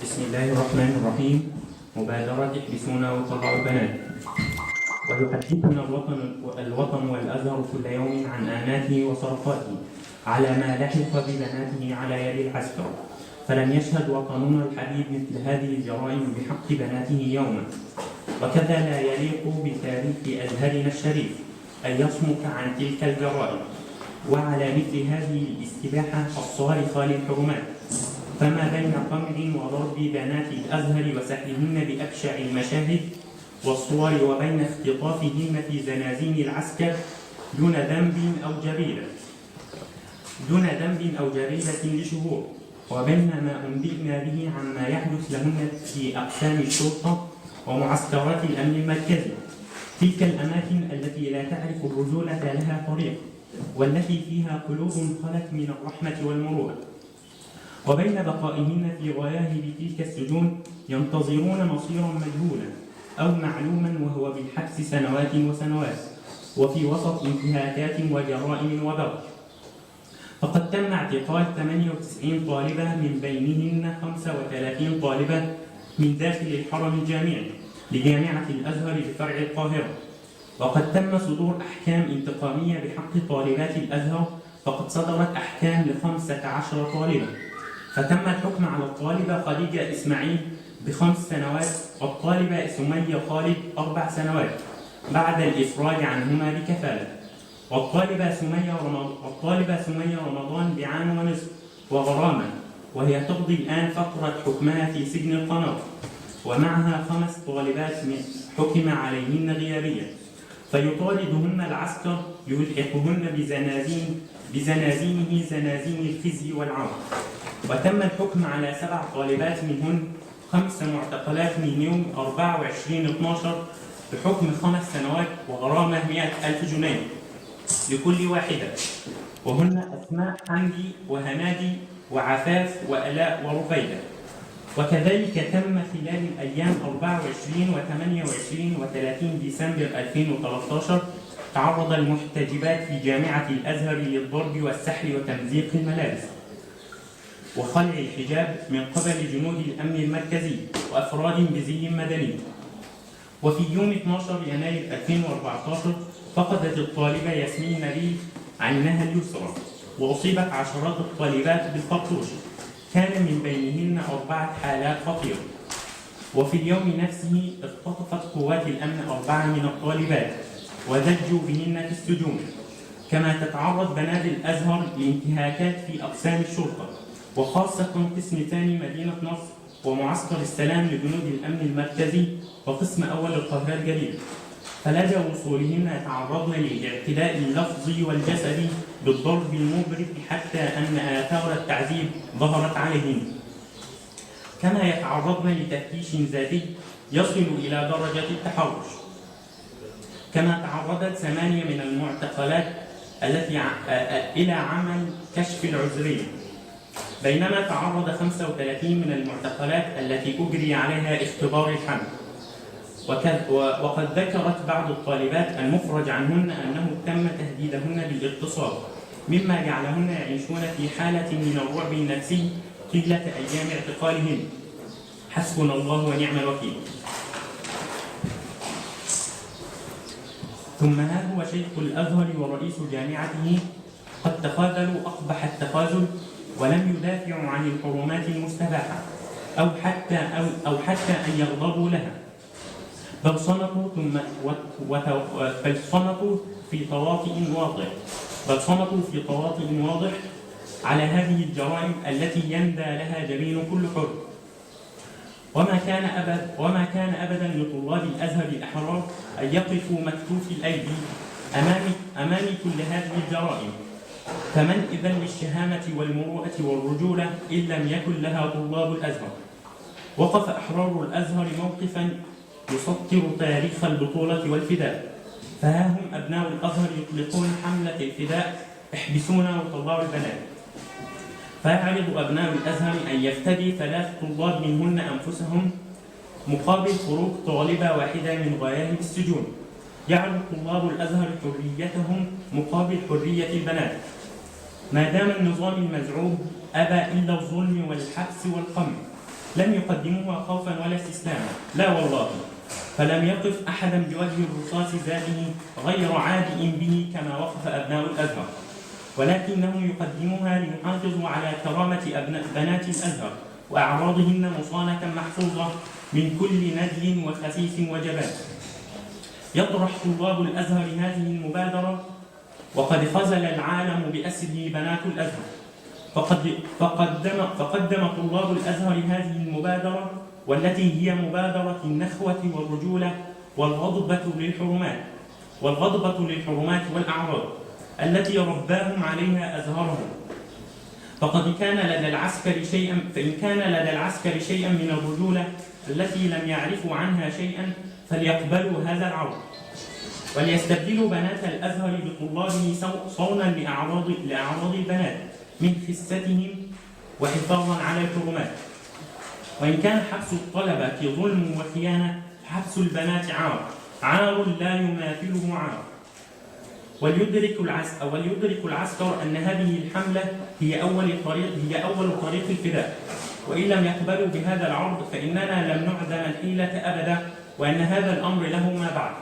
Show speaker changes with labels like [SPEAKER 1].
[SPEAKER 1] بسم الله الرحمن الرحيم. مبادرة احبسونا وطلعوا البنات. ويحدثنا الوطن والأزهر كل يوم عن آناته وصرفاته على ما لحق ببناته على يد العسكر، فلم يشهد وطننا الحبيب مثل هذه الجرائم بحق بناته يوما. وكذا لا يليق بتاريخ أزهرنا الشريف أن يصمت عن تلك الجرائم، وعلى مثل هذه الاستباحة الصارخة للحرمات، فما بين قمع وضرب بنات الأزهر وسحلهن بأبشع المشاهد والصور، وبين اختطافهن في زنازين العسكر دون ذنب أو جريدة لشهور، وبين ما أنبئنا به عما يحدث لهن في أقسام الشرطة ومعسكرات الأمن المركزي، تلك الأماكن التي لا تعرف الرجولة لها طريق، والتي فيها قلوب خلت من الرحمة والمروءة، وبين بقائهن في غياهب تلك السجون ينتظرون مصيرا مجهولا أو معلوما، وهو بالحبس سنوات وسنوات، وفي وسط انتهاكات وجرائم وبغي. فقد تم اعتقال 98 طالبة، من بينهن 35 طالبة من داخل الحرم الجامعي لجامعة الأزهر بفرع القاهرة. وقد تم صدور أحكام انتقامية بحق طالبات الأزهر، فقد صدرت أحكام ل15 طالبة، فتم الحكم على الطالبة خديجة إسماعيل ب5 سنوات، والطالبة سمية خالد 4 سنوات بعد الإفراج عنهما بكفالة، والطالبة سمية رمضان بعام ونصف وغرامة، وهي تقضي الآن فترة حكمها في سجن القناطر، ومعها 5 طالبات حكم عليهن غيابيا، فيطاردهن العسكر يلحقهن بزنازينه زنازين الخزي والعار. وتم الحكم على 7 طالبات، منهن 5 معتقلات من يوم 24/12 بحكم 5 سنوات وغرامة 100,000 جنيه لكل واحدة، وهن أسماء حمدي وهنادي وعفاف وآلاء ورفيدة. وكذلك تم خلال الأيام 24 و28 و30 ديسمبر 2013 تعرض المحتجبات في جامعة الأزهر للضرب والسحل وتمزيق الملابس وخلع الحجاب من قبل جنود الأمن المركزي وأفراد بزي مدني. وفي يوم 12 يناير 2014 فقدت الطالبة ياسمين نبيل عينها اليسرى، وأصيبت عشرات الطالبات بالخرطوش، كان من بينهن 4 حالات خطيرة. وفي اليوم نفسه اختطفت قوات الأمن 4 من الطالبات ودجوا بهن في السجون. كما تتعرض بنات الأزهر لانتهاكات في أقسام الشرطة، وخاصة قسم ثاني مدينة نصر ومعسكر السلام لجنود الأمن المركزي وقسم أول القاهرة الجديدة، فلدى وصولهن يتعرضن للاعتداء اللفظي والجسدي بالضرب المبرد، حتى أن آثار التعذيب ظهرت عليهن. كما يتعرضن لتفتيش ذاتي يصل إلى درجة التحرش. كما تعرضت 8 من المعتقلات إلى عمل كشف العذرية، بينما تعرض 35 من المعتقلات التي أجري عليها اختبار الحمل. وقد ذكرت بعض الطالبات المفرج عنهن أنه تم تهديدهن بالاغتصاب، مما جعلهن يعيشون في حالة من الرعب النفسي طيلة أيام اعتقالهن. حسبنا الله ونعم الوكيل. ثم ها هو شيخ الأزهر ورئيس جامعته قد تخاذلوا أقبح التخاذل، ولم يدافعوا عن الحرمات المستباحة أو حتى أن يغضبوا لها، بل صمتوا في تواطئ واضح على هذه الجرائم التي يندى لها جبين كل حر. وما كان أبدا لطلاب الأزهر الأحرار أن يقفوا مكتوفي الأيدي أمام كل هذه الجرائم، فمن إذن للشهامة والمروءة والرجولة إن لم يكن لها طلاب الأزهر؟ وقف أحرار الأزهر موقفا يسطر تاريخ البطولة والفداء، فها هم أبناء الأزهر يطلقون حملة الفداء احبسونا وطلعوا البنات. فيعرض أبناء الأزهر أن يفتدي 3 طلاب منهن أنفسهم مقابل خروج طالبة واحدة من غياهب السجون. يعرض طلاب الأزهر حريتهم مقابل حرية البنات، ما دام النظام المزعوم أبى إلا الظلم والحبس والقمع. لم يقدموها خوفا ولا استسلاما، لا والله، فلم يقف أحدا بوجه الرصاص ذاته غير عادئ به كما وقف أبناء الأزهر، ولكنهم يقدموها ليحافظوا على كرامة بنات الأزهر وأعراضهن مصانة محفوظة من كل ندل وخسيس وجبان. يطرح طلاب الأزهر هذه المبادرة وقد خزل العالم بأسره بنات الأزهر، فقدم طلاب الأزهر هذه المبادرة، والتي هي مبادرة النخوة والرجولة والغضبة للحرمات والأعراض التي رباهم عليها أزهرهم. فإن كان لدى العسكر شيئا من الرجولة التي لم يعرفوا عنها شيئا فليقبلوا هذا العرض، وليستبدلوا بنات الأزهر بطلابه صونا لأعراض البنات من خستهم وحفاظا على الحرمات. وإن كان حبس الطلبة ظلم وخيانة فحبس البنات عار لا يماثله عار. وليدرك العسكر أن هذه الحملة هي أول طريق الفداء، وإن لم يقبلوا بهذا العرض فإننا لم نعدم الحيلة أبدا، وأن هذا الأمر له ما بعد.